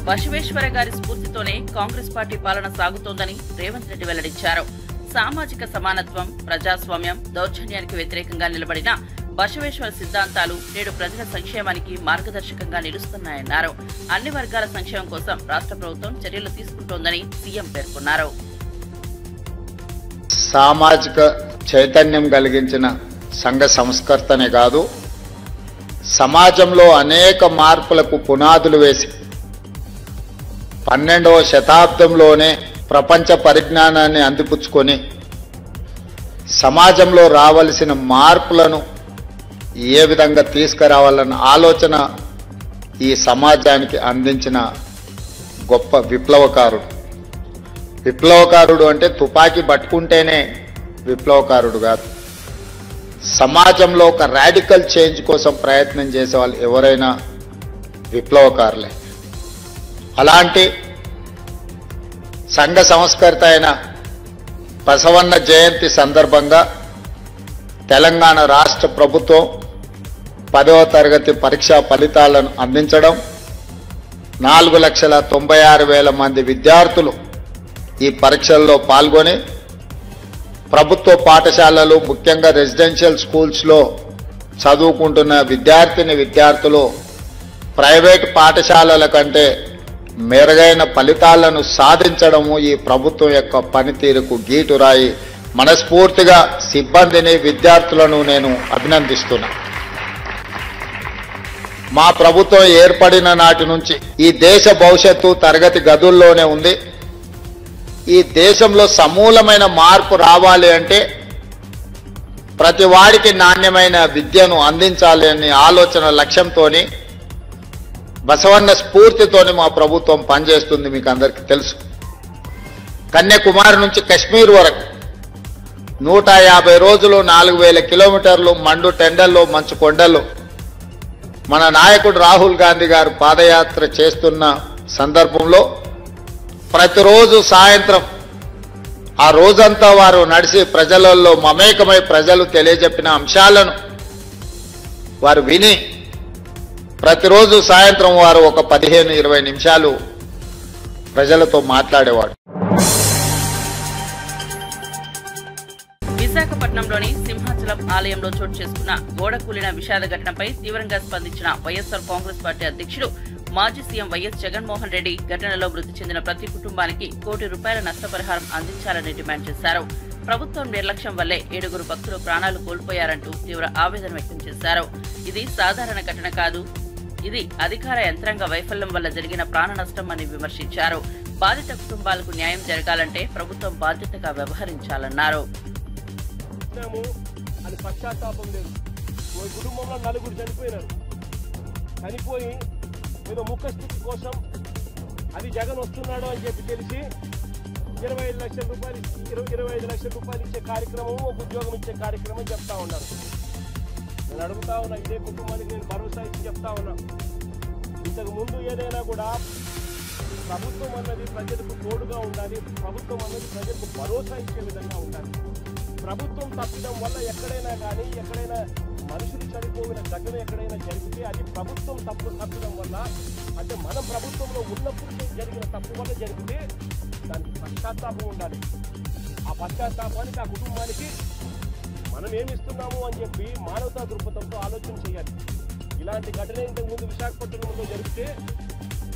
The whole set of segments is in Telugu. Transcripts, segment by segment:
బసవేశ్వర గారి స్ఫూర్తితోనే కాంగ్రెస్ పార్టీ పాలన సాగుతోందని రేవంత్ రెడ్డి వెల్లడించారు. సామాజిక సమానత్వం, ప్రజాస్వామ్యం, దౌర్జన్యానికి వ్యతిరేకంగా నిలబడిన బసవేశ్వర సిద్ధాంతాలు నేడు ప్రజల సంక్షేమానికి మార్గదర్శకంగా నిలుస్తున్నాయన్నారు. అన్ని వర్గాల సంక్షేమం కోసం రాష్ట్ర ప్రభుత్వం చర్యలు తీసుకుంటోందని సీఎం పేర్కొన్నారు. సామాజిక చైతన్యం కలిగించిన సంఘ సంస్కర్తనే కాదు, సమాజంలో అనేక మార్పులకు పునాదులు వేసి 12వ శతాబ్దంలోనే ప్రపంచ పరిజ్ఞానాన్ని అందిపుచ్చుకొని సమాజంలో రావలసిన మార్పులను ఏ విధంగా తీసుకురావాలన్న ఆలోచన ఈ సమాజానికి అందించిన గొప్ప విప్లవకారుడు. విప్లవకారుడు అంటే తుపాకీ పట్టుకుంటేనే విప్లవకారుడు కాదు. సమాజంలో ఒక రాడికల్ చేంజ్ కోసం ప్రయత్నం చేసే వాళ్ళు ఎవరైనా విప్లవకారులే. అలాంటి సంఘ సంస్కర్త అయిన బసవన్న జయంతి సందర్భంగా తెలంగాణ రాష్ట్ర ప్రభుత్వం 10వ తరగతి పరీక్షా ఫలితాలను అందించడం, 4,96,000 మంది విద్యార్థులు ఈ పరీక్షల్లో పాల్గొని ప్రభుత్వ పాఠశాలలు, ముఖ్యంగా రెసిడెన్షియల్ స్కూల్స్లో చదువుకుంటున్న విద్యార్థులు ప్రైవేట్ పాఠశాలల కంటే మెరుగైన ఫలితాలను సాధించడము ఈ ప్రభుత్వం యొక్క పనితీరుకు గీటురాయి. మనస్ఫూర్తిగా సిబ్బందిని, విద్యార్థులను నేను అభినందిస్తున్నా. మా ప్రభుత్వం ఏర్పడిన నాటి నుంచి ఈ దేశ భవిష్యత్తు తరగతి గదుల్లోనే ఉంది. ఈ దేశంలో సమూలమైన మార్పు రావాలి అంటే ప్రతి వాడికి నాణ్యమైన విద్యను అందించాలి అనే ఆలోచన లక్ష్యంతోని, బసవన్న స్ఫూర్తితోని మా ప్రభుత్వం పనిచేస్తుంది. మీకు అందరికీ తెలుసు. కన్యాకుమారి నుంచి కశ్మీర్ వరకు 150 రోజులు 4,000 కిలోమీటర్లు మండు టెండల్లో, మంచు కొండల్లో మన నాయకుడు రాహుల్ గాంధీ గారు పాదయాత్ర చేస్తున్న సందర్భంలో ప్రతిరోజు సాయంత్రం ఆ రోజంతా వారు నడిచి ప్రజలలో మమేకమై ప్రజలు తెలియజెప్పిన అంశాలను వారు విని ప్రతిరోజు సాయంత్రం వారు ఒక 15-20 నిమిషాలు ప్రజలతో మాట్లాడేవాడు. విశాఖపట్నంలోని సింహాచలం ఆలయంలో చోటు చేసుకున్న గోడ కూలిన విషాద ఘటనపై తీవ్రంగా స్పందించిన వైఎస్సార్ కాంగ్రెస్ పార్టీ అధ్యక్షుడు, మాజీ సీఎం వైఎస్ జగన్మోహన్ రెడ్డి ఘటనలో మృతి చెందిన ప్రతి కుటుంబానికి ₹1 కోటి నష్టపరిహారం అందించాలని డిమాండ్ చేశారు. ప్రభుత్వం నిర్లక్ష్యం వల్లే 7 భక్తులు ప్రాణాలు కోల్పోయారంటూ తీవ్ర ఆవేదన వ్యక్తం చేశారు. ఇది సాధారణ ఘటన కాదు, ఇది అధికార యంత్రాంగ వైఫల్యం వల్ల జరిగిన ప్రాణ నష్టం అని విమర్శించారు. బాధిత కుటుంబాలకు న్యాయం జరగాలంటే ప్రభుత్వం బాధ్యతగా వ్యవహరించాలన్నారు. అది పశ్చాత్తాపం లేదు. కుటుంబంలో 4 చనిపోయినారు. చనిపోయి ఏదో ముఖస్థితి కోసం అది జగన్ వస్తున్నాడు అని చెప్పి తెలిసి 25 లక్షల రూపాయలు ఇచ్చే కార్యక్రమం, ఒక ఉద్యోగం ఇచ్చే కార్యక్రమం చెప్తా ఉన్నారు. నేను అడుగుతా ఉన్నా, ఇదే కుటుంబానికి నేను భరోసా ఇచ్చి చెప్తా ఉన్నా, ఇంతకు ముందు ఏదైనా కూడా ప్రభుత్వం అన్నది ప్రజలకు తోడుగా ఉండాలి, ప్రభుత్వం అన్నది ప్రజలకు భరోసా ఇచ్చే విధంగా ఉండాలి. ప్రభుత్వం తప్పడం వల్ల ఎక్కడైనా కానీ, ఎక్కడైనా మనుషులు చనిపోయిన ఘటన ఎక్కడైనా జరిగితే అది ప్రభుత్వం తప్పడం వల్ల, అంటే మనం ప్రభుత్వంలో ఉన్నప్పుడు జరిగిన తప్పు వల్ల జరిగితే దానికి పశ్చాత్తాపం ఉండాలి. ఆ పశ్చాత్తాపానికి, ఆ కుటుంబానికి మనం ఏమిస్తున్నాము అని చెప్పి మానవతా దృక్పథంతో ఆలోచన చేయాలి. ఇలాంటి ఘటన ఇంతకుముందు విశాఖపట్నంలో జరిగితే,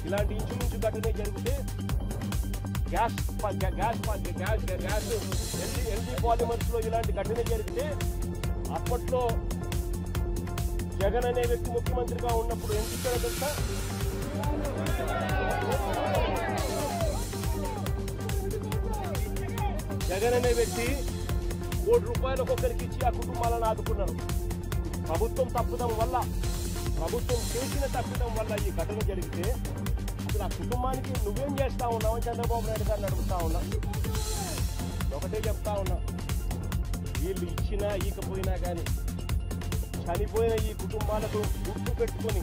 ఇలాంటి ఇంచుమించు ఘటన జరిగితే ఎల్జీ పాలిమర్స్ లో ఇలాంటి ఘటన జరిగితే అప్పట్లో జగన్ అనే వ్యక్తి ముఖ్యమంత్రిగా ఉన్నప్పుడు ఎంత ఇచ్చారో తెలుసా? జగన్ అనే వ్యక్తి ₹1 కోటి ఒక్కొక్కరికి ఇచ్చి ఆ కుటుంబాలను ఆదుకున్నారు. ప్రభుత్వం తప్పుదం వల్ల, ప్రభుత్వం చేసిన తప్పిదం వల్ల ఈ ఘటన జరిగితే అసలు ఆ కుటుంబానికి నువ్వేం చేస్తా ఉన్నావు అని చంద్రబాబు నాయుడు గారిని అడుగుతా ఉన్నా. ఒకటే చెప్తా ఉన్నా, వీళ్ళు ఇచ్చినా ఈకపోయినా కానీ చనిపోయిన ఈ కుటుంబాలకు గుర్తు పెట్టుకొని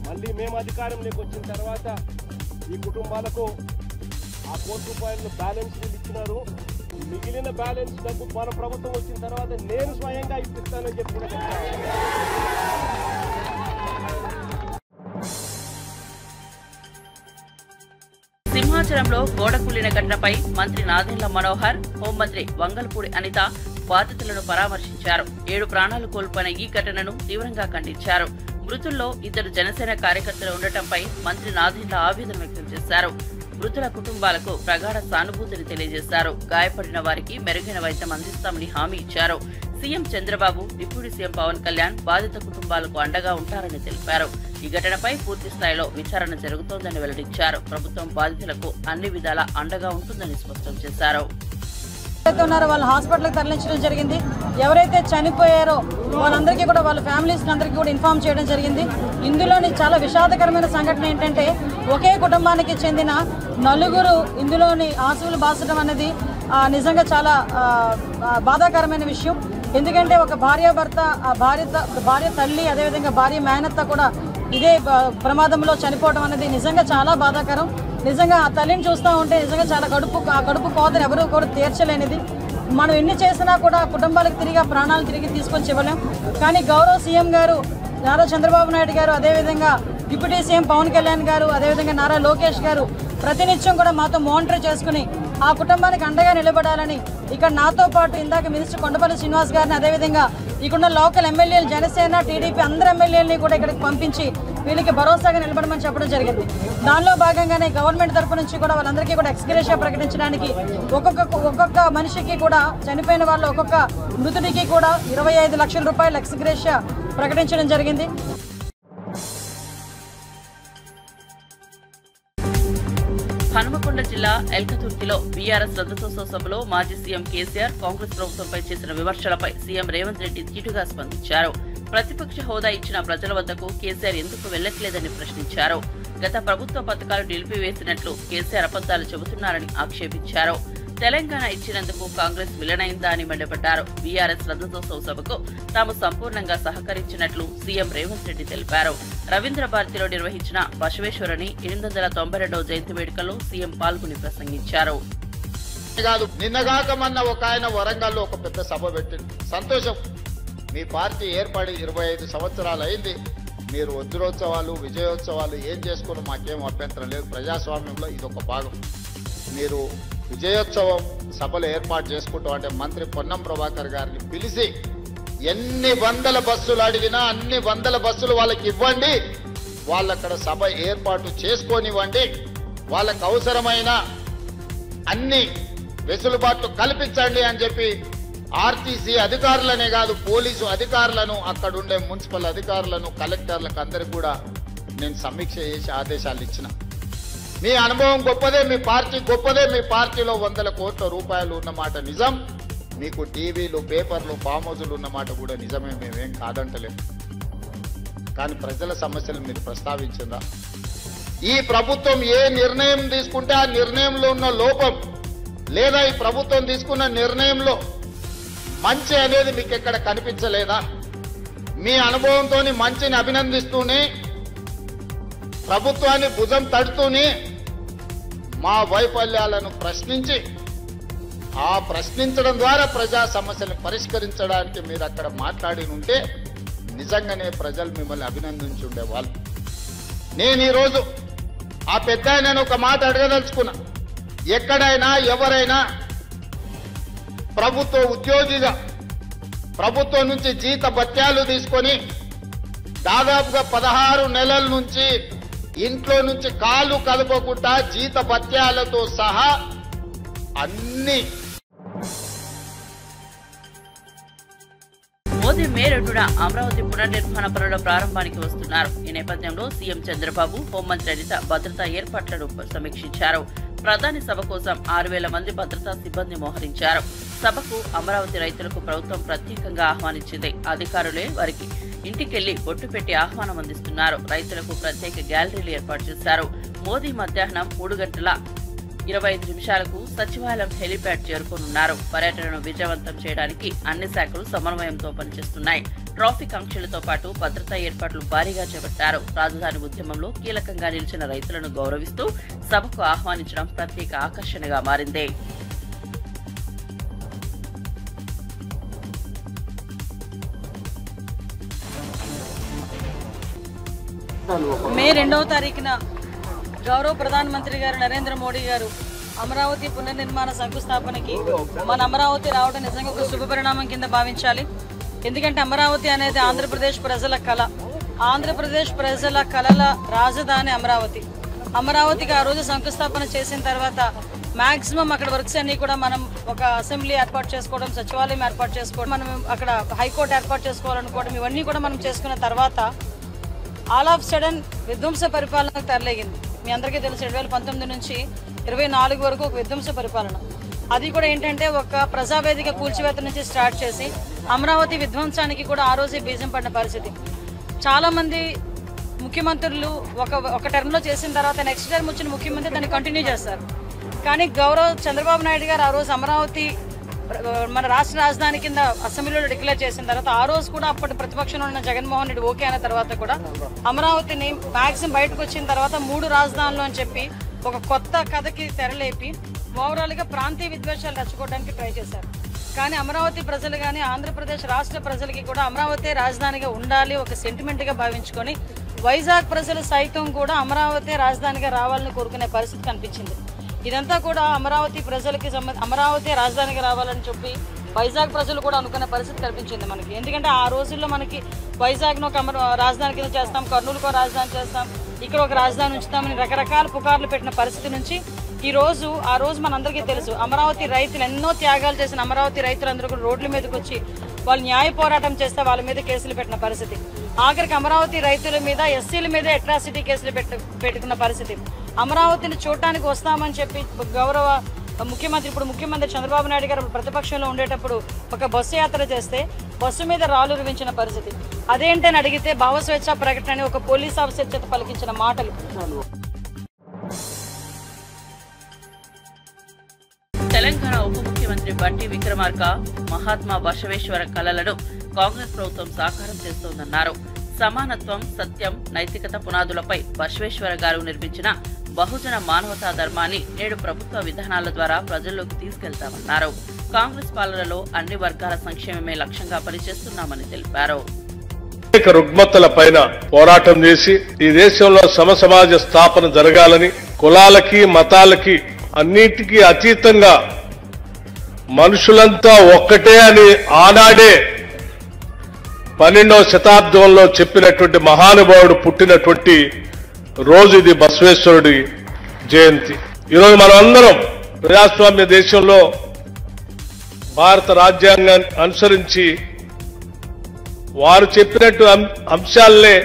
మళ్ళీ మేము అధికారంలోకి వచ్చిన తర్వాత ఈ కుటుంబాలకు ఆ ₹1 కోటి బ్యాలెన్స్ వీళ్ళు ఇచ్చినారు. మిగిలిన బ్యాలెన్స్ డబ్బు మన ప్రభుత్వం వచ్చిన తర్వాత నేను స్వయంగా ఇప్పిస్తానని చెప్పి కూడా చెప్తాను. భద్రాచలంలో గోడ కూలిన ఘటనపై మంత్రి నాదెండ్ల మనోహర్, హోంమంత్రి వంగల్పూడి అనిత బాధితులను పరామర్శించారు. 7 ప్రాణాలు కోల్పోయిన ఈ ఘటనను తీవ్రంగా ఖండించారు. మృతుల్లో 2 జనసేన కార్యకర్తలు ఉండటంపై మంత్రి నాదెండ్ల ఆవేదన వ్యక్తం చేశారు. మృతుల కుటుంబాలకు ప్రగాఢ సానుభూతిని తెలియజేశారు. గాయపడిన వారికి మెరుగైన వైద్యం అందిస్తామని హామీ ఇచ్చారు. CM Chandrababu, deputy CM Pawan Kalyan బాధిత కుటుంబాలకు అండగా ఉంటారని తెలిపారు. ఈ ఘటనపై పూర్తి స్థాయిలో విచారణ జరుగుతోందని వెల్లడించారు. ప్రభుత్వం బాధితులకు అన్ని విధాలా అండగా ఉంటుందని స్పష్టం చేశారు. వాళ్ళ హాస్పిటల్కి తరలించడం జరిగింది. ఎవరైతే చనిపోయారో వాళ్ళందరికీ కూడా వాళ్ళ ఫ్యామిలీస్ అందరికీ కూడా ఇన్ఫార్మ్ చేయడం జరిగింది. ఇందులోని చాలా విషాదకరమైన సంఘటన ఏంటంటే ఒకే కుటుంబానికి చెందిన 4 ఇందులోని ఆసువులు బాసడం అనేది నిజంగా చాలా బాధాకరమైన విషయం. ఎందుకంటే ఒక భార్యాభర్త, భార్య తల్లి, అదేవిధంగా భార్య మేనత్త కూడా ఇదే ప్రమాదంలో చనిపోవడం అనేది నిజంగా చాలా బాధాకరం. నిజంగా ఆ తల్లిని చూస్తూ ఉంటే నిజంగా చాలా కడుపు కోతను ఎవరు కూడా తీర్చలేనిది. మనం ఎన్ని చేసినా కూడా కుటుంబాలకు ప్రాణాలు తిరిగి తీసుకొని ఇవ్వలేం. కానీ గౌరవ సీఎం గారు నారా చంద్రబాబు నాయుడు గారు, అదేవిధంగా డిప్యూటీ సీఎం పవన్ కళ్యాణ్ గారు, అదేవిధంగా నారా లోకేష్ గారు ప్రతినిత్యం కూడా మాతో మానిటర్ చేసుకుని ఆ కుటుంబానికి అండగా నిలబడాలని ఇక్కడ నాతో పాటు ఇందాక మినిస్టర్ కొండపల్లి శ్రీనివాస్ గారిని, అదేవిధంగా ఇక్కడ లోకల్ ఎమ్మెల్యేలు, జనసేన, టీడీపీ అందరు ఎమ్మెల్యేలని కూడా ఇక్కడికి పంపించి వీళ్ళకి భరోసాగా నిలబడమని చెప్పడం జరిగింది. దానిలో భాగంగానే గవర్నమెంట్ తరఫు నుంచి కూడా వాళ్ళందరికీ కూడా ఎక్స్గ్రేషియా ప్రకటించడానికి ఒక్కొక్క మనిషికి కూడా, చనిపోయిన వాళ్ళు ఒక్కొక్క మృతుడికి కూడా 25 లక్షల రూపాయలు ఎక్స్గ్రేషియా ప్రకటించడం జరిగింది. హనుమకొండ జిల్లా ఎల్కతుర్తిలో బీఆర్ఎస్ రథోత్సవ సభలో మాజీ సీఎం కేసీఆర్ కాంగ్రెస్ ప్రభుత్వంపై చేసిన విమర్శలపై సీఎం రేవంత్ రెడ్డి తీటుగా స్పందించారు. ప్రతిపక్ష హోదా ఇచ్చిన ప్రజల వద్దకు కేసీఆర్ ఎందుకు వెళ్లట్లేదని ప్రశ్నించారు. గత ప్రభుత్వ పథకాలు నిలిపివేసినట్లు కేసీఆర్ అబద్దాలు చెబుతున్నారని ఆక్షేపించారు. తెలంగాణ ఇచ్చినందుకు కాంగ్రెస్ విలనైందా అని మండిపడ్డారు. బీఆర్ఎస్ రథోత్సవ సభకు తాము సంపూర్ణంగా సహకరించినట్లు సీఎం రేవంత్ రెడ్డి తెలిపారు. రవీంద్ర భారతిలో నిర్వహించిన బసవేశ్వరుని 892వ జయంతి వేడుకల్లో సీఎం పాల్గొని ప్రసంగించారు. నిన్నగాక మొన్న ఒక ఆయన వరంగల్లో ఒక పెద్ద సభ పెట్టింది. సంతోషం, మీ పార్టీ ఏర్పడి 25 సంవత్సరాలు అయింది. మీరు వజ్రోత్సవాలు, విజయోత్సవాలు ఏం చేసుకుని మాకేం అభ్యంతరం లేదు. ప్రజాస్వామ్యంలో ఇదొక భాగం. మీరు విజయోత్సవం సభలు ఏర్పాటు చేసుకుంటాం అంటే మంత్రి పొన్నం ప్రభాకర్ గారిని పిలిచి ఎన్ని వందల బస్సులు అడిగినా అన్ని వందల బస్సులు వాళ్ళకి ఇవ్వండి, వాళ్ళక్కడ సభ ఏర్పాటు చేసుకొనివ్వండి, వాళ్ళకు అవసరమైన అన్ని వెసులుబాట్లు కల్పించండి అని చెప్పి ఆర్టీసీ అధికారులనే కాదు, పోలీసు అధికారులను, అక్కడుండే మున్సిపల్ అధికారులను, కలెక్టర్లకు అందరికి కూడా నేను సమీక్ష చేసి ఆదేశాలు ఇచ్చిన. మీ అనుభవం గొప్పదే, మీ పార్టీ గొప్పదే, మీ పార్టీలో 100 కోట్ల రూపాయలు ఉన్నమాట నిజం, మీకు టీవీలు, పేపర్లు, ఫామ్ హౌజులు ఉన్నమాట కూడా నిజమే, మేమేం కాదంటలేము. కానీ ప్రజల సమస్యలు మీరు ప్రస్తావించిందా? ఈ ప్రభుత్వం ఏ నిర్ణయం తీసుకుంటే ఆ నిర్ణయంలో ఉన్న లోపం లేదా ఈ ప్రభుత్వం తీసుకున్న నిర్ణయంలో మంచి అనేది మీకు ఎక్కడ కనిపించలేదా? మీ అనుభవంతో మంచిని అభినందిస్తూనే, ప్రభుత్వాన్ని భుజం తడుతూనే మా వైఫల్యాలను ప్రశ్నించి ఆ ప్రశ్నించడం ద్వారా ప్రజా సమస్యలను పరిష్కరించడానికి మీరు అక్కడ మాట్లాడి ఉంటే నిజంగానే ప్రజలు మిమ్మల్ని అభినందించి ఉండేవాళ్ళు. నేను ఈరోజు ఆ పెద్ద ఆయన ఒక మాట అడగదలుచుకున్నా. ఎక్కడైనా ఎవరైనా ప్రభుత్వ ఉద్యోగిగా ప్రభుత్వం నుంచి జీత భత్యాలు తీసుకొని దాదాపుగా 16 నెలల నుంచి ఇంట్లో నుంచి కాలు కదపకుండా జీత భత్యాలతో సహా అన్ని. మోదీ మే 2న అమరావతి పునర్నిర్మాణ పనుల ప్రారంభానికి వస్తున్నారు. ఈ నేపథ్యంలో సీఎం చంద్రబాబు, హోంమంత్రి అనిత భద్రతా ఏర్పాట్లను సమీక్షించారు. ప్రధాని సభ కోసం 6,000 మంది భద్రతా సిబ్బంది మోహరించారు. సభకు అమరావతి రైతులకు ప్రభుత్వం ప్రత్యేకంగా ఆహ్వానించింది. అధికారులే వారికి ఇంటికెళ్లి బొట్టు పెట్టి ఆహ్వానం అందిస్తున్నారు. రైతులకు ప్రత్యేక గ్యాలరీలు ఏర్పాటు చేశారు. మోదీ మధ్యాహ్నం 3:25 సచివాలయం హెలీప్యాడ్ చేరుకోనున్నారు. పర్యటనను విజయవంతం చేయడానికి అన్ని శాఖలు సమన్వయంతో పనిచేస్తున్నాయి. ట్రాఫిక్ ఆంక్షలతో పాటు భద్రతా ఏర్పాట్లు భారీగా చేపట్టారు. రాజధాని ఉద్యమంలో కీలకంగా నిలిచిన రైతులను గౌరవిస్తూ సభకు ఆహ్వానించడం ప్రత్యేక ఆకర్షణగా మారింది. మే 2వ తారీఖున గౌరవ ప్రధానమంత్రి గారు నరేంద్ర మోడీ గారు అమరావతి పునర్నిర్మాణ శంకుస్థాపనకి మన అమరావతి రావడం నిజంగా ఒక శుభ పరిణామం కింద భావించాలి. ఎందుకంటే అమరావతి అనేది ఆంధ్రప్రదేశ్ ప్రజల కళ. ఆంధ్రప్రదేశ్ ప్రజల కళల రాజధాని అమరావతి. అమరావతికి ఆ రోజు శంకుస్థాపన చేసిన తర్వాత మాక్సిమం అక్కడ వర్క్స్ అన్ని కూడా మనం ఒక అసెంబ్లీ ఏర్పాటు చేసుకోవడం, సచివాలయం ఏర్పాటు చేసుకోవడం, మనం అక్కడ హైకోర్టు ఏర్పాటు చేసుకోవాలనుకోవడం, ఇవన్నీ కూడా మనం చేసుకున్న తర్వాత ఆల్ ఆఫ్ సడన్ విధ్వంస పరిపాలనకు తరలేగింది. మీ అందరికీ తెలుసు 2019 నుంచి 24 వరకు ఒక విధ్వంస పరిపాలన. అది కూడా ఏంటంటే ఒక ప్రజావేదిక కూల్చివేత నుంచి స్టార్ట్ చేసి అమరావతి విధ్వంసానికి కూడా ఆ రోజే బీజం పడిన పరిస్థితి. చాలామంది ముఖ్యమంత్రులు ఒక టర్మ్లో చేసిన తర్వాత నెక్స్ట్ టర్మ్ వచ్చిన ముఖ్యమంత్రి దాన్ని కంటిన్యూ చేస్తారు. కానీ గౌరవ చంద్రబాబు నాయుడు గారు ఆ రోజు అమరావతి మన రాష్ట్ర రాజధాని కింద అసెంబ్లీలో డిక్లేర్ చేసిన తర్వాత ఆ రోజు కూడా అప్పటి ప్రతిపక్షంలో ఉన్న జగన్మోహన్ రెడ్డి ఓకే అయిన తర్వాత కూడా అమరావతిని మ్యాక్సిమం బయటకు వచ్చిన తర్వాత 3 రాజధానులు అని చెప్పి ఒక కొత్త కథకి తెరలేపి ఓవరాల్గా ప్రాంతీయ విద్వేషాలు రెచ్చగొట్టడానికి ట్రై చేశారు. కానీ అమరావతి ప్రజలు కానీ ఆంధ్రప్రదేశ్ రాష్ట్ర ప్రజలకి కూడా అమరావతి రాజధానిగా ఉండాలి ఒక సెంటిమెంట్గా భావించుకొని వైజాగ్ ప్రజలు సైతం కూడా అమరావతి రాజధానిగా రావాలని కోరుకునే పరిస్థితి కనిపించింది. ఇదంతా కూడా అమరావతి ప్రజలకి అమరావతి రాజధానిగా రావాలని చెప్పి వైజాగ్ ప్రజలు కూడా అనుకునే పరిస్థితి కనిపించింది మనకి. ఎందుకంటే ఆ రోజుల్లో మనకి వైజాగ్ను ఒక రాజధాని కింద చేస్తాం, కర్నూలుకు ఒక రాజధాని చేస్తాం, ఇక్కడ ఒక రాజధాని ఉంచుతామని రకరకాల పుకార్లు పెట్టిన పరిస్థితి నుంచి ఆ రోజు మనందరికీ తెలుసు అమరావతి రైతులు ఎన్నో త్యాగాలు చేసిన అమరావతి రైతులందరూ కూడా రోడ్ల మీదకి వచ్చి వాళ్ళు న్యాయ పోరాటం చేస్తే వాళ్ళ మీద కేసులు పెట్టిన పరిస్థితి. ఆఖరికి అమరావతి రైతుల మీద ఎస్సీల మీద అట్రాసిటీ కేసులు పెట్టుకున్న పరిస్థితి. అమరావతిని చూడటానికి వస్తామని చెప్పి గౌరవ ముఖ్యమంత్రి చంద్రబాబు నాయుడు గారు ప్రతిపక్షంలో ఉండేటప్పుడు ఒక బస్సు యాత్ర చేస్తే బస్సు మీద రాళ్లు రువించిన పరిస్థితి. అదేంటని అడిగితే భావస్వేచ్ఛ ప్రకటన అని ఒక పోలీస్ ఆఫీసర్ చేత పలికించిన మాటలు. తెలంగాణ ఉప ముఖ్యమంత్రి బట్టి విక్రమార్క మహాత్మా బసవేశ్వర కళలను కాంగ్రెస్ ప్రభుత్వం సాకారం చేస్తోందన్నారు. సమానత్వం, సత్యం, నైతికత పునాదులపై బసవేశ్వర గారు నిర్మించిన బహుజన మానవతా ధర్మాన్ని నేడు ప్రభుత్వ విధానాల ద్వారా ప్రజల్లోకి తీసుకెళ్తామన్నారు. కాంగ్రెస్ పాలనలో అన్ని వర్గాల సంక్షేమమే లక్ష్యంగా పనిచేస్తున్నామని తెలిపారు. రుగ్మతల పైన పోరాటం చేసి ఈ దేశంలో సమసమాజ స్థాపన జరగాలని, కులాలకి మతాలకి అన్నిటికీ అతీతంగా మనుషులంతా ఒక్కటే అని ఆనాడే 12వ శతాబ్దంలో చెప్పినటువంటి మహానుభావుడు పుట్టినటువంటి రోజు ఇది బసవేశ్వరుడి జయంతి. ఈరోజు మనం అందరం ప్రజాస్వామ్య దేశంలో భారత రాజ్యాంగాన్ని అనుసరించి వారు చెప్పినట్టు అంశాలనే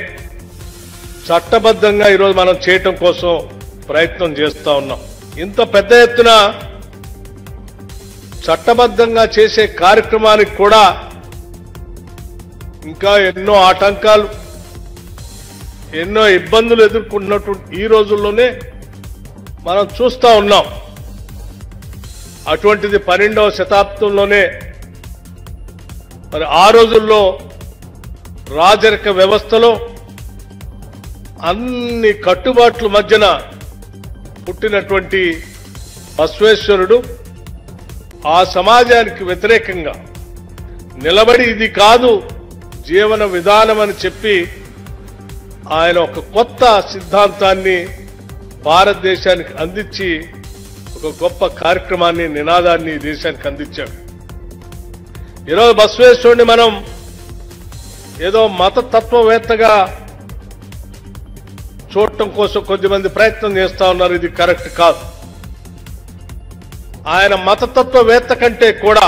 చట్టబద్ధంగా ఈరోజు మనం చేయటం కోసం ప్రయత్నం చేస్తా ఉన్నాం. ఇంత పెద్ద ఎత్తున చట్టబద్ధంగా చేసే కార్యక్రమానికి కూడా ఇంకా ఎన్నో ఆటంకాలు, ఎన్నో ఇబ్బందులు ఎదుర్కొన్నటువంటి ఈ రోజుల్లోనే మనం చూస్తా ఉన్నాం. అటువంటిది 12వ శతాబ్దంలోనే మరి ఆ రోజుల్లో రాజరిక వ్యవస్థలో అన్ని కట్టుబాట్ల మధ్యన పుట్టినటువంటి బసవేశ్వరుడు ఆ సమాజానికి వ్యతిరేకంగా నిలబడి ఇది కాదు జీవన విధానం అని చెప్పి ఆయన ఒక కొత్త సిద్ధాంతాన్ని భారతదేశానికి అందించి ఒక గొప్ప కార్యక్రమాన్ని, నినాదాన్ని దేశానికి అందించాడు. ఈరోజు బసవేశ్వరుడిని మనం ఏదో మతతత్వవేత్తగా చూడటం కోసం కొద్దిమంది ప్రయత్నం చేస్తా ఉన్నారు. ఇది కరెక్ట్ కాదు. ఆయన మతతత్వవేత్త కంటే కూడా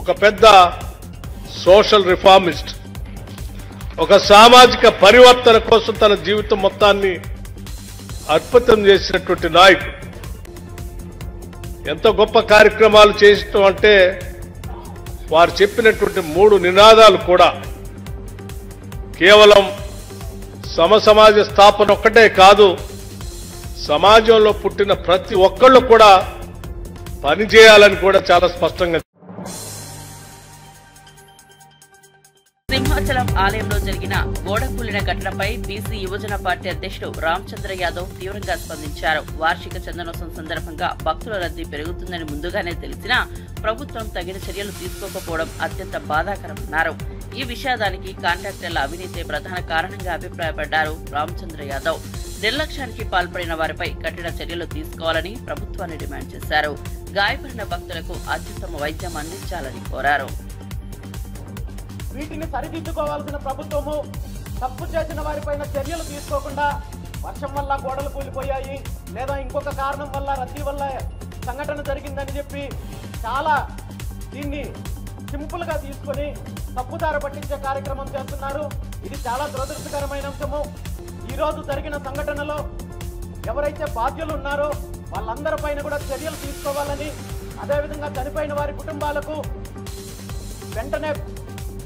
ఒక పెద్ద సోషల్ రిఫార్మిస్ట్, ఒక సామాజిక పరివర్తన కోసం తన జీవితం మొత్తాన్ని అర్పితం చేసినటువంటి నాయకుడు. ఎంత గొప్ప కార్యక్రమాలు చేయటం అంటే వారు చెప్పినటువంటి 3 నినాదాలు కూడా కేవలం సమసమాజ స్థాపన ఒక్కటే కాదు, సమాజంలో పుట్టిన ప్రతి ఒక్కళ్ళు కూడా పనిచేయాలని కూడా చాలా స్పష్టంగా. సింహాచలం ఆలయంలో జరిగిన గోడ కూలిన ఘటనపై బీసీ యువజన పార్టీ అధ్యక్షుడు రామచంద్ర యాదవ్ తీవ్రంగా స్పందించారు. వార్షిక చందనోత్సవం సందర్భంగా భక్తుల రద్దీ పెరుగుతుందని ముందుగానే తెలిసినా ప్రభుత్వం తగిన చర్యలు తీసుకోకపోవడం అత్యంత బాధాకరమన్నారు. ఈ విషాదానికి కాంట్రాక్టర్ల అవినీతే ప్రధాన కారణంగా అభిప్రాయపడ్డారు రామచంద్ర యాదవ్. నిర్లక్ష్యానికి పాల్పడిన వారిపై కఠిన చర్యలు తీసుకోవాలని ప్రభుత్వాన్ని డిమాండ్ చేశారు. గాయపడిన భక్తులకు అత్యుత్తమ వైద్యం అందించాలని కోరారు. వీటిని సరిదిద్దుకోవాల్సిన ప్రభుత్వము తప్పు చేసిన వారిపైన చర్యలు తీసుకోకుండా వర్షం వల్ల గోడలు కూలిపోయాయి లేదా ఇంకొక కారణం వల్ల రద్దీ వల్ల సంఘటన జరిగిందని చెప్పి చాలా దీన్ని సింపుల్ గా తీసుకొని తప్పుదారి పట్టించే కార్యక్రమం చేస్తున్నారు. ఇది చాలా దురదృష్టకరమైన అంశము. ఈ రోజు జరిగిన సంఘటనలో ఎవరైతే బాధ్యులు ఉన్నారో వాళ్ళందరిపైన కూడా చర్యలు తీసుకోవాలని, అదేవిధంగా చనిపోయిన వారి కుటుంబాలకు వెంటనే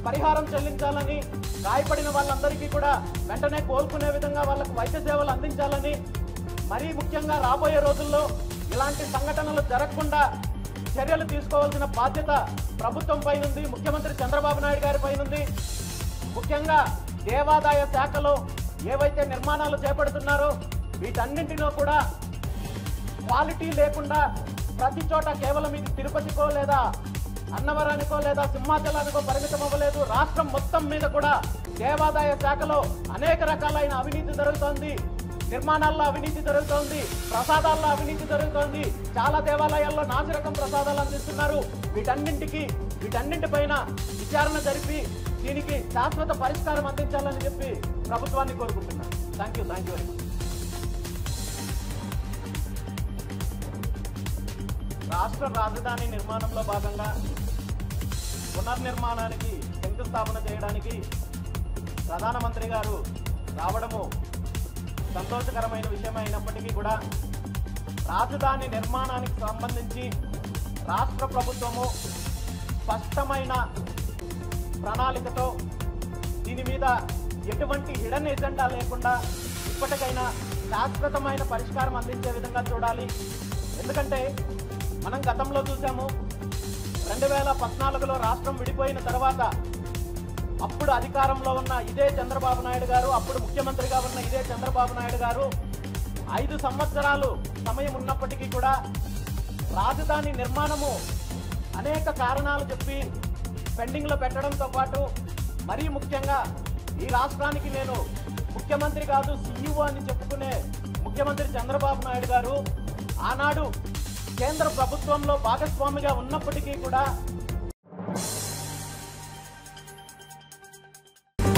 పరిహారం చెల్లించాలని, గాయపడిన వాళ్ళందరికీ కూడా వెంటనే కోలుకునే విధంగా వాళ్ళకు వైద్య సేవలు అందించాలని, మరీ ముఖ్యంగా రాబోయే రోజుల్లో ఇలాంటి సంఘటనలు జరగకుండా చర్యలు తీసుకోవాల్సిన బాధ్యత ప్రభుత్వం పైనుంది, ముఖ్యమంత్రి చంద్రబాబు నాయుడు గారి పైనుంది. ముఖ్యంగా దేవాదాయ శాఖలో ఏవైతే నిర్మాణాలు చేపడుతున్నారో వీటన్నింటిలో కూడా క్వాలిటీ లేకుండా ప్రతి చోట కేవలం ఇది తిరుపతికో లేదా అన్నవరానికో లేదా సింహాచలానికో పరిమితం అవ్వలేదు. రాష్ట్రం మొత్తం మీద కూడా దేవాదాయ శాఖలో అనేక రకాలైన అవినీతి జరుగుతోంది. నిర్మాణాల్లో అవినీతి జరుగుతోంది, ప్రసాదాల్లో అవినీతి జరుగుతోంది. చాలా దేవాలయాల్లో నాసిరకం ప్రసాదాలు అందిస్తున్నారు. వీటన్నింటిపైన విచారణ జరిపి దీనికి శాశ్వత పరిష్కారం అందించాలని చెప్పి ప్రభుత్వాన్ని కోరుకుంటున్నాను. Thank you very much. రాష్ట్ర రాజధాని నిర్మాణంలో భాగంగా పునర్నిర్మాణానికి శంకుస్థాపన చేయడానికి ప్రధానమంత్రి గారు రావడము సంతోషకరమైన విషయం అయినప్పటికీ కూడా రాజధాని నిర్మాణానికి సంబంధించి రాష్ట్ర ప్రభుత్వము స్పష్టమైన ప్రణాళికతో దీని మీద ఎటువంటి హిడెన్ ఎజెండా లేకుండా ఇప్పటికైనా శాశ్వతమైన పరిష్కారం అందించే విధంగా చూడాలి. ఎందుకంటే మనం గతంలో చూసాము 2014లో రాష్ట్రం విడిపోయిన తర్వాత అప్పుడు అధికారంలో ఉన్న ఇదే చంద్రబాబు నాయుడు గారు, అప్పుడు ముఖ్యమంత్రిగా ఉన్న ఇదే చంద్రబాబు నాయుడు గారు 5 సంవత్సరాలు సమయం ఉన్నప్పటికీ కూడా రాజధాని నిర్మాణము అనేక కారణాలు చెప్పి పెండింగ్లో పెట్టడంతో పాటు మరీ ముఖ్యంగా ఈ రాష్ట్రానికి నేను ముఖ్యమంత్రి కాదు సీఈఓ అని చెప్పుకునే ముఖ్యమంత్రి చంద్రబాబు నాయుడు గారు ఆనాడు కేంద్ర ప్రభుత్వంలో భాగస్వామిగా ఉన్నప్పటికీ కూడా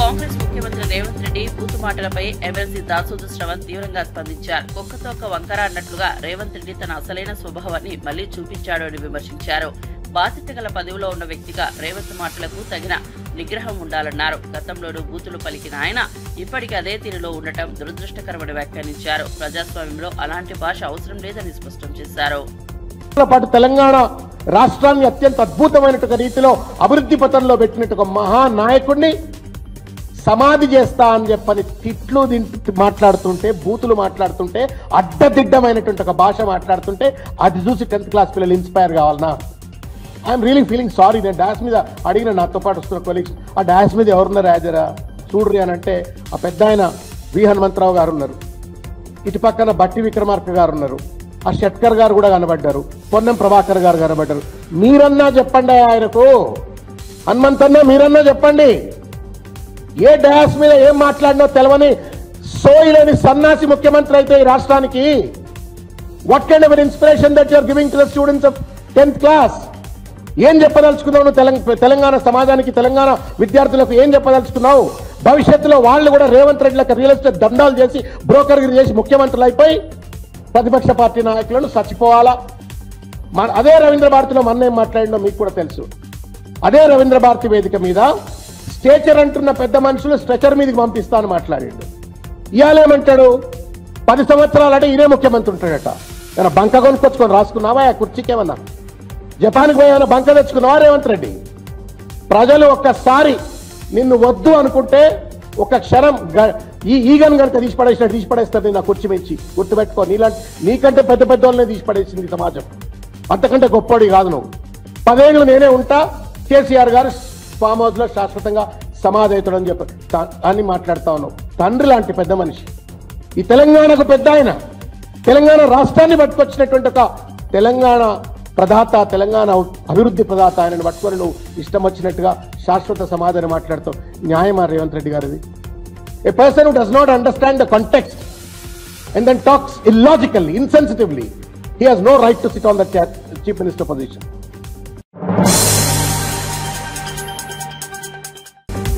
కాంగ్రెస్ ముఖ్యమంత్రి రేవంత్ రెడ్డి బూతు మాటలపై ఎమ్మెల్సీ దాసోజు శ్రవణ్ తీవ్రంగా స్పందించారు. కుక్కతోక వంకర అన్నట్లుగా రేవంత్ రెడ్డి తన అసలైన స్వభావాన్ని మళ్లీ చూపించాడు అని విమర్శించారు. బాధ్యత గల పదవిలో ఉన్న వ్యక్తిగా రేవంత్ మాటలకు తగిన నిగ్రహం ఉండాలన్నారు. గతంలోనూ బూతులు పలికిన ఆయన ఇప్పటికీ అదే తీరులో ఉండటం దురదృష్టకరమని వ్యాఖ్యానించారు. ప్రజాస్వామ్యంలో అలాంటి భాష అవసరం లేదని స్పష్టం చేశారు. తెలంగాణ రాష్ట్రాన్ని అత్యంత అద్భుతమైనటువంటి రీతిలో అభివృద్ధి పథంలో పెట్టినట్టు మహానాయకుడిని సమాధి చేస్తా అని చెప్పని తిట్లు మాట్లాడుతుంటే, బూతులు మాట్లాడుతుంటే, అడ్డదిడ్డమైనటువంటి ఒక భాష మాట్లాడుతుంటే అది చూసి 10th క్లాస్ పిల్లలు ఇన్స్పైర్ కావాలనా? I'm really feeling sorry. నేను డాష్ మీద అడిగిన నాతో పాటు వస్తున్న కొలీగ్స్, ఆ డాష్ మీద ఎవరున్నారు రాజరా చూడ్రి అని అంటే ఆ పెద్ద ఆయన వి హనుమంతరావు గారు ఉన్నారు, ఇటు పక్కన బట్టి విక్రమార్క గారు ఉన్నారు, ఆ షట్కర్ గారు కూడా కనబడ్డారు, పొన్నం ప్రభాకర్ గారు కనబడ్డారు. మీరన్నా చెప్పండి ఆయనకు, హనుమంతన్నా మీరన్నా చెప్పండి. ఏ డాష్ మీద ఏం మాట్లాడినో తెలవని సోయిలేని సన్నాసి ముఖ్యమంత్రి అయితే ఈ రాష్ట్రానికి what kind of inspiration that you are giving to the students of 10th class? ఏం చెప్పదలుచుకున్నావు తెలంగాణ సమాజానికి, తెలంగాణ విద్యార్థులకు ఏం చెప్పదలుచుకున్నావు? భవిష్యత్తులో వాళ్ళు కూడా రేవంత్ రెడ్డిలకు రియల్ ఎస్టేట్ దండాలు చేసి బ్రోకర్గిరి చేసి ముఖ్యమంత్రులు అయిపోయి ప్రతిపక్ష పార్టీ నాయకులను చచ్చిపోవాలా? అదే రవీంద్ర భారతిలో మొన్న ఏం మాట్లాడినో మీకు కూడా తెలుసు. అదే రవీంద్ర భారతి వేదిక మీద స్టేచర్ అంటున్న పెద్ద మనుషులు స్ట్రెచర్ మీదకి పంపిస్తాను మాట్లాడిండు. ఇవాళేమంటాడు? 10 సంవత్సరాలు అంటే ఇదే ముఖ్యమంత్రి ఉంటాడట. ఏమైనా బంక కొనుక్కొచ్చుకొని రాసుకున్నావా? ఆ కుర్చీకేమన్నా జపాన్కి పోయి ఏమైనా బంక తెచ్చుకున్నావా రేవంత్ రెడ్డి? ప్రజలు ఒక్కసారి నిన్ను వద్దు అనుకుంటే ఒక క్షణం ఈ ఈగను కనుక తీసి పడేస్తుంది నా కుర్చీ మెచ్చి. గుర్తుపెట్టుకో, నీకంటే పెద్ద పెద్ద వాళ్ళనే తీసి పడేసింది సమాజం. అంతకంటే గొప్పవాడి కాదు నువ్వు. 10 ఏళ్ళు నేనే ఉంటా, కేసీఆర్ గారు ఫామ్ హౌస్ లో శాశ్వతంగా సమాధవుతాడని చెప్పి అని మాట్లాడుతా ఉన్నావు. తండ్రి లాంటి పెద్ద మనిషి, ఈ తెలంగాణకు పెద్ద ఆయన, తెలంగాణ రాష్ట్రాన్ని పట్టుకొచ్చినటువంటి ఒక తెలంగాణ ప్రదాత, తెలంగాణ అభివృద్ధి ప్రదాత ఆయనను పట్టుకొని నువ్వు ఇష్టం వచ్చినట్టుగా శాశ్వత సమాధానం మాట్లాడుతావు. న్యాయమా రేవంత్ రెడ్డి గారిది? A person who does not understand the context and then talks illogically, insensitively, he has no right to sit on the chief minister position.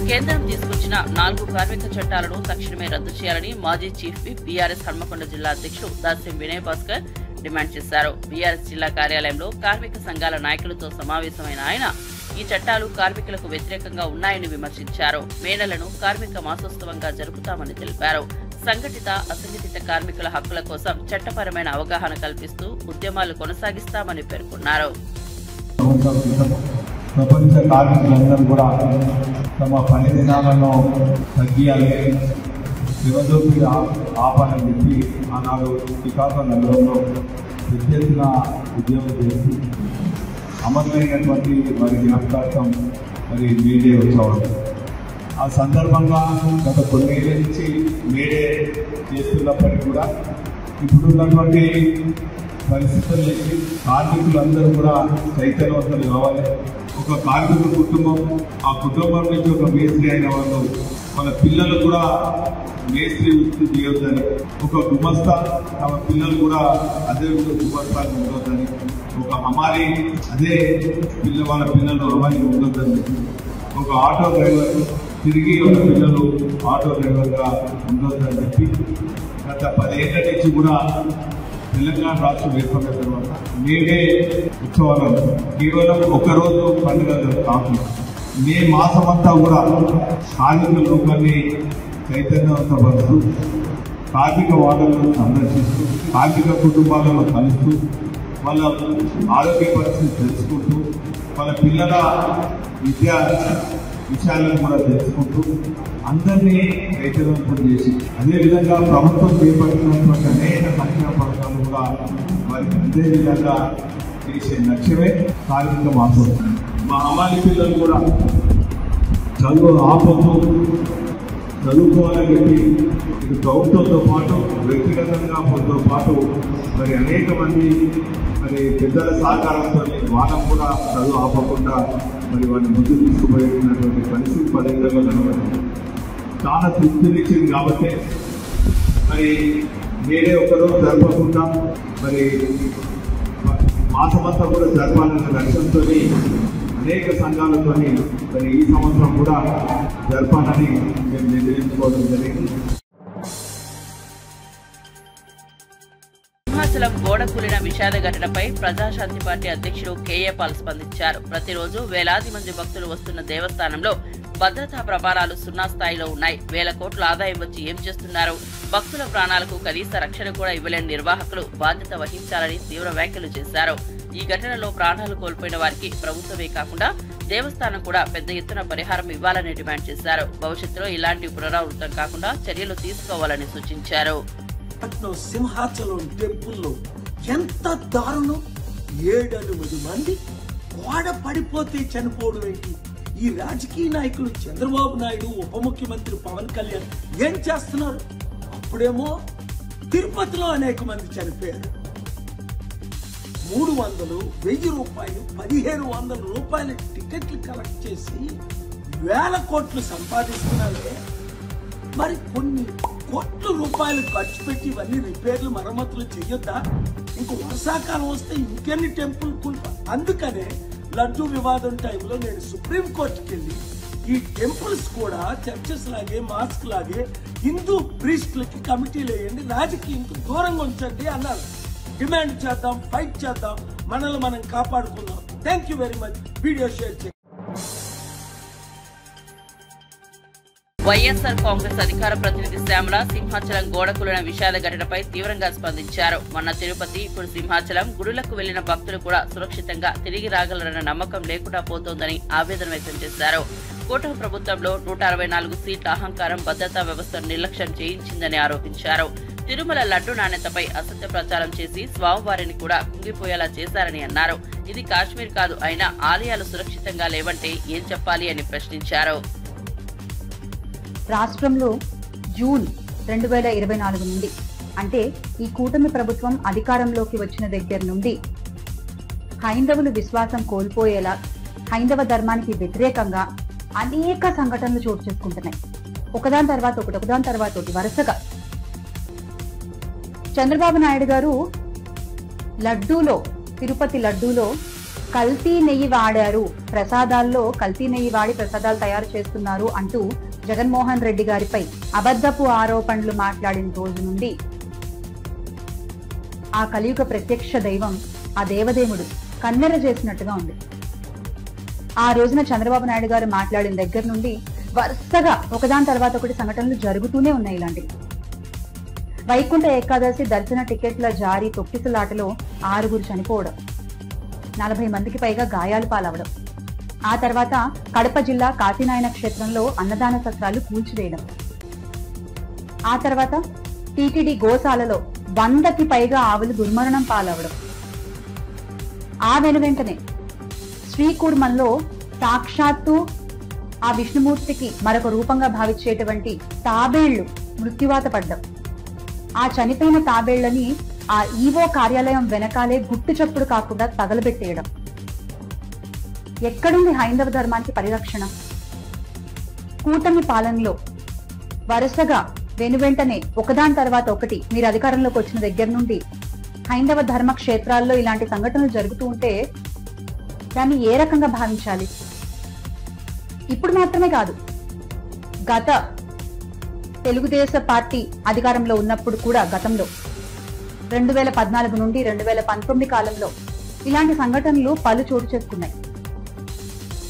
కేంద్రం తీసుకొచ్చిన 4 కార్మిక చట్టాలను తక్షణమే రద్దు చేయాలని మాజీ చీఫ్ విప్ బీఆర్ఎస్ హన్మకొండ జిల్లా అధ్యక్షుడు దాస్యం వినయ్ భాస్కర్ డిమాండ్ చేశారు. బీఆర్ఎస్ జిల్లా కార్యాలయంలో కార్మిక సంఘాల నాయకులతో సమావేశమైన ఆయన ఈ చట్టాలు కార్మికులకు వ్యతిరేకంగా ఉన్నాయని విమర్శించారు. మే నెలను కార్మిక మాసోత్సవంగా జరుపుతామని తెలిపారు. సంఘటిత అసంఘటిత కార్మికుల హక్కుల కోసం చట్టపరమైన అవగాహన కల్పిస్తూ ఉద్యమాలు కొనసాగిస్తామని పేర్కొన్నారు. ప్రపంచ కార్మికులందరూ కూడా తమ పని దినాలను తగ్గియాలి, శివదోపి ఆపాలని చెప్పి ఆనాడు శ్రీకాకుళం నగరంలో పెద్ద ఎత్తున ఉద్యోగం చేసి అమలైనటువంటి వారి జ్ఞాపకార్థం మరి మేడే ఉత్సవం. ఆ సందర్భంగా గత కొన్నేళ్ల నుంచి మేడే చేస్తున్నప్పటికీ కూడా ఇప్పుడున్నటువంటి పరిస్థితులు కార్మికులందరూ కూడా చైతన్యవంతులు కావాలి. ఒక కార్మిక కుటుంబం, ఆ కుటుంబం నుంచి ఒక మేస్త్రి అయిన వాళ్ళు వాళ్ళ పిల్లలు కూడా మేస్త్రి వృత్తి చేయొద్దని, ఒక గుమస్తా తమ పిల్లలు కూడా అదే గుమస్తాకి ఉండొద్దని, ఒక హమాలి అదే వాళ్ళ పిల్లలు హమాలి ఉండొద్దని, ఒక ఆటో డ్రైవర్ తిరిగి వాళ్ళ పిల్లలు ఆటో డ్రైవర్గా ఉండొద్దని చెప్పి గత 10 ఏళ్ల నుంచి కూడా తెలంగాణ రాష్ట్రం ఏర్పడిన తర్వాత మేడే ఉత్సవాలు కేవలం ఒకరోజు పండుగలు కాకుండా మే మాసమంతా కూడా కార్మిక లోకాన్ని చైతన్యవంతపరుస్తూ కార్మిక వార్డులను సందర్శిస్తూ కార్మిక కుటుంబాలను కలుస్తూ వాళ్ళ ఆరోగ్య పరిస్థితి తెలుసుకుంటూ వాళ్ళ పిల్లల విద్యా విషయాలను కూడా తెలుసుకుంటూ అందరినీ చైతన్యవంతం చేసి అదేవిధంగా ప్రభుత్వం చేపట్టినటువంటి అనేక సంక్షేమ పథకాలు కూడా వారికి అదే విధంగా చేసే లక్ష్యమే కార్మిక మాసోత్సవం. మా అమ్మాయి పిల్లలు కూడా చదువు ఆపొద్దు, చదువుకోవాలని చెప్పి ఇటు ప్రభుత్వంతో పాటు వ్యక్తిగతంగా పాటు మరి అనేక మంది మరి పెద్దల సహకారంతో వాళ్ళకు కూడా చదువు ఆపకుండా మరి వారిని ముందు తీసుకుపోయినటువంటి పరిస్థితి 10 ఏళ్లలో కనబడింది. చాలా తృప్తినిచ్చింది. కాబట్టి మరి వేరే ఒకరోజు జరపకుండా మరి మాసమంతా కూడా జరపాలనే లక్ష్యంతో అనేక సంఘాలతో మరి ఈ సంవత్సరం కూడా జరపాలని మేము నిర్ణయించుకోవడం జరిగింది. సింహాచలం గోడ కూలిన విషాద ఘటనపై ప్రజాశాంతి పార్టీ అధ్యక్షుడు కేఏ పాల్ స్పందించారు. ప్రతిరోజు వేలాది మంది భక్తులు వస్తున్న దేవస్థానంలో భద్రతా ప్రమాణాలు 0 స్థాయిలో ఉన్నాయి. వేల కోట్ల ఆదాయం వచ్చి ఏం చేస్తున్నారు? భక్తుల ప్రాణాలకు కనీస రక్షణ కూడా ఇవ్వలేని నిర్వాహకులు బాధ్యత వహించాలని తీవ్ర వ్యాఖ్యలు చేశారు. ఈ ఘటనలో ప్రాణాలు కోల్పోయిన వారికి ప్రభుత్వమే కాకుండా దేవస్థానం కూడా పెద్ద ఎత్తున పరిహారం ఇవ్వాలని డిమాండ్ చేశారు. భవిష్యత్తులో ఇలాంటి పునరావృతం కాకుండా చర్యలు తీసుకోవాలని సూచించారు. సింహాచలం టెంపుల్లో ఎంత దారుణం! 7-8 మంది గోడ పడిపోతే చనిపోవడం ఏంటి? ఈ రాజకీయ నాయకులు చంద్రబాబు నాయుడు, ఉప ముఖ్యమంత్రి పవన్ కళ్యాణ్ ఏం చేస్తున్నారు? అప్పుడేమో తిరుపతిలో అనేక మంది చనిపోయారు. 300, 1000 రూపాయలు, 1500 రూపాయల టికెట్లు కలెక్ట్ చేసి వేల కోట్లు సంపాదిస్తున్నారే. మరి కొన్ని కోట్ల రూపాయలు ఖర్చు పెట్టి ఇవన్నీ రిపేర్లు మరమ్మతులు చేయొద్దా? ఇంక వర్షాకాలం వస్తే ఇంకెన్ని టెంపుల్ కూల్ప. అందుకనే లడ్డూ వివాదం టైంలో నేను సుప్రీంకోర్టుకి వెళ్ళి ఈ టెంపుల్స్ కూడా చర్చెస్ లాగే మాస్క్ లాగే హిందూ ప్రీస్టులకి కమిటీలు వేయండి, రాజకీయంకు దూరంగా ఉంచండి అన్నారు. డిమాండ్ చేద్దాం, ఫైట్ చేద్దాం, మనల్ని మనం కాపాడుకుందాం. Thank you very much. Video share చేయండి. వైఎస్ఆర్ కాంగ్రెస్ అధికార ప్రతినిధి శ్యామల సింహాచలం గోడ కూలిన విషాద ఘటనపై తీవ్రంగా స్పందించారు. మొన్న తిరుపతి, ఇప్పుడు సింహాచలం గుడులకు వెళ్లిన భక్తులు కూడా సురక్షితంగా తిరిగి రాగలరన్న నమ్మకం లేకుండా పోతోందని ఆవేదన వ్యక్తం చేశారు. కూటమి ప్రభుత్వంలో 164 సీట్ల అహంకారం భద్రతా వ్యవస్థను నిర్లక్ష్యం చేయించిందని ఆరోపించారు. తిరుమల లడ్డు నాణ్యతపై అసత్య ప్రచారం చేసి స్వామివారిని కూడా కుంగిపోయేలా చేశారని అన్నారు. ఇది కాశ్మీర్ కాదు, అయినా ఆలయాలు సురక్షితంగా లేవంటే ఏం చెప్పాలి అని ప్రశ్నించారు. రాష్ట్రంలో జూన్ 2024 నుండి, అంటే ఈ కూటమి ప్రభుత్వం అధికారంలోకి వచ్చిన దగ్గర నుండి హైందవులు విశ్వాసం కోల్పోయేలా, హైందవ ధర్మానికి వ్యతిరేకంగా అనేక సంఘటనలు చోటు చేసుకుంటున్నాయి. ఒకదాని తర్వాత ఒకటి వరుసగా చంద్రబాబు నాయుడు గారు లడ్డూలో, తిరుపతి లడ్డూలో కల్తీ నెయ్యి వాడారు, ప్రసాదాల్లో కల్తీ నెయ్యి వాడి ప్రసాదాలు తయారు చేస్తున్నారు అంటూ జగన్మోహన్ రెడ్డి గారిపై అబద్ధపు ఆరోపణలు మాట్లాడిన రోజు నుండి ఆ కలియుగ ప్రత్యక్ష దైవం, ఆ దేవదేవుడు కన్నెర చేసినట్టుగా ఉంది. ఆ రోజున చంద్రబాబు నాయుడు గారు మాట్లాడిన దగ్గర నుండి వరుసగా ఒకదాని తర్వాత ఒకటి సంఘటనలు జరుగుతూనే ఉన్నాయి. ఇలాంటివి వైకుంఠ ఏకాదశి దర్శన టికెట్ల జారీ తొక్కిసలాటలో 6 చనిపోవడం, 40 మందికి పైగా గాయాలు పాలవడం, ఆ తర్వాత కడప జిల్లా కాశీనాయన క్షేత్రంలో అన్నదాన సత్రాలు కూల్చివేయడం, ఆ తర్వాత టీటీడీ గోశాలలో 100కి పైగా ఆవులు దుర్మరణం పాలవడం, ఆ వెనువెంటనే శ్రీకూర్మంలో సాక్షాత్తు ఆ విష్ణుమూర్తికి మరొక రూపంగా భావించేటువంటి తాబేళ్లు మృత్యువాత పడ్డం, ఆ చనిపోయిన తాబేళ్లని ఆ ఈవో కార్యాలయం వెనకాలే గుట్టు చప్పుడు కాకుండా తగలబెట్టేయడం. ఎక్కడుంది హైందవ ధర్మానికి పరిరక్షణ? కూటమి పాలనలో వరుసగా వెనువెంటనే ఒకదాని తర్వాత ఒకటి మీరు అధికారంలోకి వచ్చిన దగ్గర నుండి హైందవ ధర్మ క్షేత్రాల్లో ఇలాంటి సంఘటనలు జరుగుతూ ఉంటే దాన్ని ఏ రకంగా భావించాలి? ఇప్పుడు మాత్రమే కాదు, గత తెలుగుదేశం పార్టీ అధికారంలో ఉన్నప్పుడు కూడా గతంలో 2014 నుండి 2019 కాలంలో ఇలాంటి సంఘటనలు పలు చోటు చేసుకున్నాయి.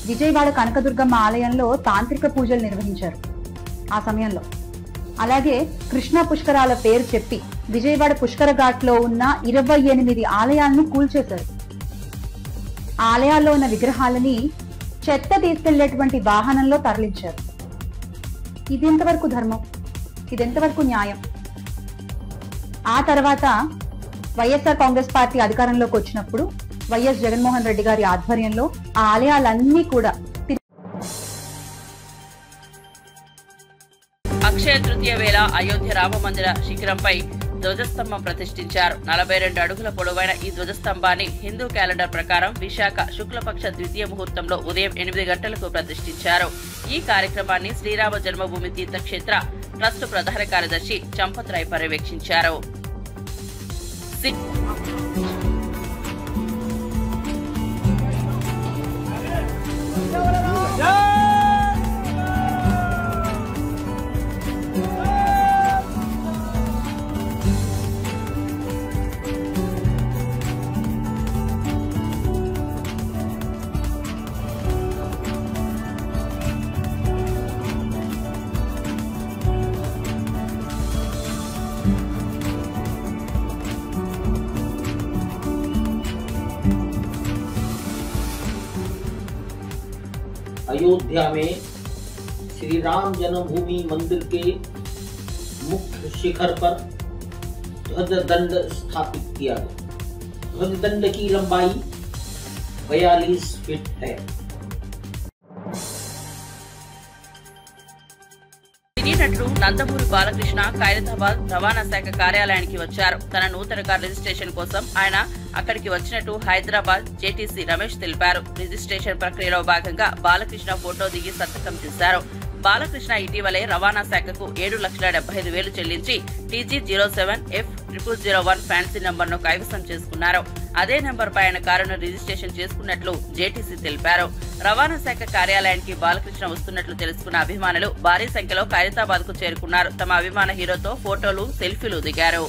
విజయవాడ కనకదుర్గమ్మ ఆలయంలో తాంత్రిక పూజలు నిర్వహించారు ఆ సమయంలో. అలాగే కృష్ణా పుష్కరాల పేరు చెప్పి విజయవాడ పుష్కర ఘాట్ లో ఉన్న 28 ఆలయాలను కూల్చేశారు. ఆలయాల్లో ఉన్న విగ్రహాలని చెత్త తీసుకెళ్లేటువంటి వాహనంలో తరలించారు. ఇది ఎంతవరకు ధర్మం? ఇదెంతవరకు న్యాయం? ఆ తర్వాత వైఎస్ఆర్ కాంగ్రెస్ పార్టీ అధికారంలోకి వచ్చినప్పుడు వైఎస్ జగన్మోహన్ రెడ్డి గారి ఆధ్వర్యంలో ఆ ఆలయాలన్నీ కూడా అక్షయ తృతీయ వేళ అయోధ్య రామ మందిర శిఖరంపై ధ్వజస్తంభం ప్రతిష్ఠించారు. 42 అడుగుల పొడవైన ఈ ధ్వజస్తంభాన్ని హిందూ క్యాలెండర్ ప్రకారం విశాఖ శుక్లపక్ష ద్వితీయ ముహూర్తంలో ఉదయం 8 గంటలకు ప్రతిష్ఠించారు. ఈ కార్యక్రమాన్ని శ్రీరామ జన్మభూమి తీర్థక్షేత్ర ట్రస్ట్ ప్రధాన కార్యదర్శి చంపత్ రాయ్ పర్యవేక్షించారు. अयोध्या में श्री राम जन्मभूमि मंदिर के मुख्य शिखर पर ध्वजदंड स्थापित किया गया। ध्वजदंड की लंबाई 42 फीट है। సినీ నందమూరి బాలకృష్ణ ఖైరతాబాద్ రవాణా శాఖ కార్యాలయానికి వచ్చారు. తన నూతన కార్ రిజిస్ట్రేషన్ కోసం ఆయన అక్కడికి వచ్చినట్టు హైదరాబాద్ జేటీసీ రమేష్ తెలిపారు. రిజిస్ట్రేషన్ ప్రక్రియలో భాగంగా బాలకృష్ణ ఫోటో దిగి సంతకం చేశారు. బాలకృష్ణ ఇటీవలే రవాణా శాఖకు 7,75,000 చెల్లించి TG07F0001 ఫ్యాన్సీ నంబర్ను కైవసం చేసుకున్నారు. అదే నంబర్పై ఆయన కారును రిజిస్ట్రేషన్ చేసుకున్నట్లు జేటీసీ తెలిపారు. రవాణా శాఖ కార్యాలయానికి బాలకృష్ణ వస్తున్నట్లు తెలుసుకున్న అభిమానులు భారీ సంఖ్యలో ఖైరతాబాద్ కు చేరుకున్నారు. తమ అభిమాన హీరోతో ఫోటోలు, సెల్ఫీలు దిగారు.